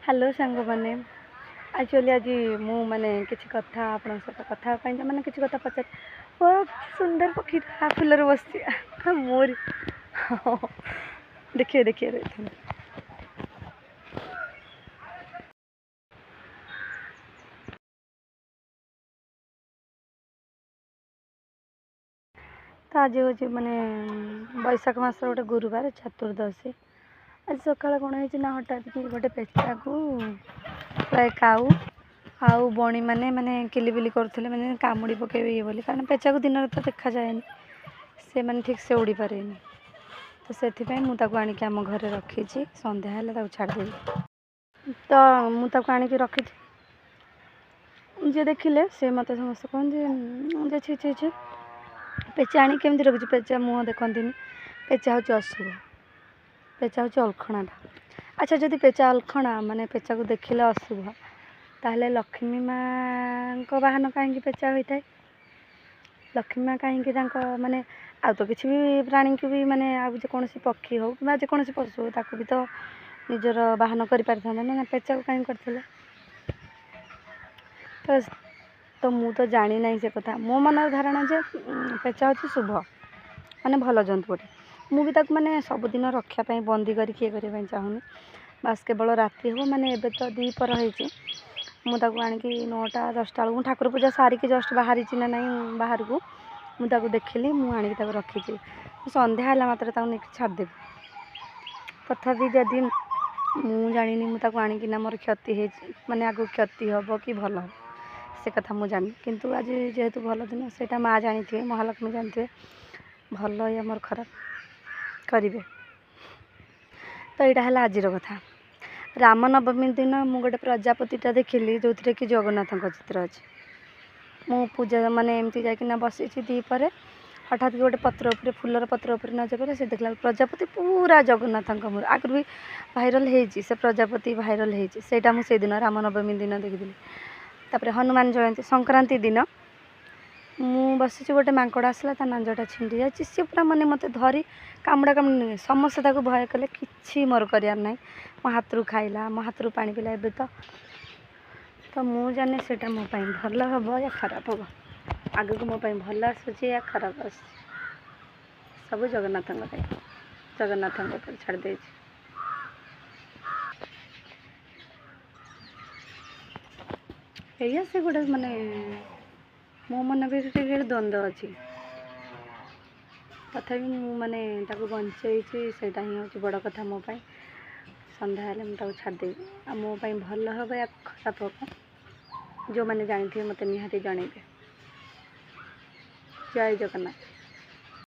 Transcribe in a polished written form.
Hello सांग मैंने actually आज मु माने किसी कथा आपण सहित कथा माने किसी कथा पचार ओ सुंदर पक्षी फूल बस मोर देखिए देखिए देखिए तो आज हूँ माने बैशाख मास गोटे गुरुवार चतुर्दशी आज सकाल कौन है हठात कि गोटे पेचा को प्राय काऊ आउ बणी मैंने माने किलिबिली करते मैंने कामुड़ी पकेबे ये बोली कारण पेचा को दिन तो देखा जाए से मैंने ठीक से उड़ी पारे तो से मुझे आणिक आम घर रखी संध्या है छाड़देवी तो मुझे आणिक रखी जे देखिले से मत समस्त कहते छि छि छि पेचा आनी केमती रखी पेचा मुँह देखती पेचा हूँ अशुभ पेचा हूँ अलखणाटा अच्छा जदि पेचा अलखणा माने पेचा को देखिले अशुभ ताहले लक्ष्मी माँ को वाहन कहीं पेचा होता है लक्ष्मी माँ कहीं माने आ तो किसी भी प्राणी को भी माने आ कौन पक्षी हो कि जेकोसी पशु हो ताको भी तो निजर वाहन कर ना पेचा को कहीं करते तो मु तो जानी ना से कथा मो मन धारणा जे पेचा हूँ शुभ माने भल जंतु गोटे मुझे माने सबुदिन रखापी बंदी करके करने चाहूनी बास केवल राति हो माने एबे तो दीपर होती मुझे आणिक 9टा 10टा बेलू ठाकुर पूजा सारिकी जस्ट बाहरी ना नहीं बाहर को मुझे देखिली मुझे रखी संध्या है मात्र नहीं छाड़देवी तथापि जदि मु जानी मुझे आणिकिना मोर क्षति है माने आगो क्षति हम कि भल से कथा मुझे जानी किंतु आज जेहेतु भल दिन से माँ जानी थे महालक्ष्मी जानी थे भल या मोर खराब करेंगे तो यहाँ है आज कथा रामनवमी दिन मु गोटे प्रजापतिटा देखिली जो थे कि जगन्नाथ चित्र अच्छे मु पूजा माने एमती जाकिना बसी दीपर हठात कि गोटे पत्र उपर फूलर पत्र उपर नजर पड़े से देखला प्रजापति पूरा जगन्नाथ आगुरी भी भाइराल से प्रजापति भाइराल होटा मुझे दिन रामनवमी दिन देखी तापर हनुमान जयंती संक्रांति दिन मु बसी गोटे मांकड़ आसला ता नांजटा छिंडी जाए सी पूरा मैंने मत धरी कामुड़ा कामुड़ी समस्ते ताको भय कले कि मोर करार ना मो हाथ रू खाइला मो हाथ रू पानी पिला ए तो मु जाने से मो भल हम या खराब हम आग को मो भल आसूँ या खराब आस सब जगन्नाथ जगन्नाथ छाड़ दे से गोटे माने मो मन भी द्वंद्व अच्छी तथा माने बंचे से हूँ बड़ कथा मोपाई संध्या हेल्ले मुझे छाड़देवी आ मोपाई भल हम या खराब हम जो मैंने जानी थे मत निहाती जनइबे जय जगन्नाथ।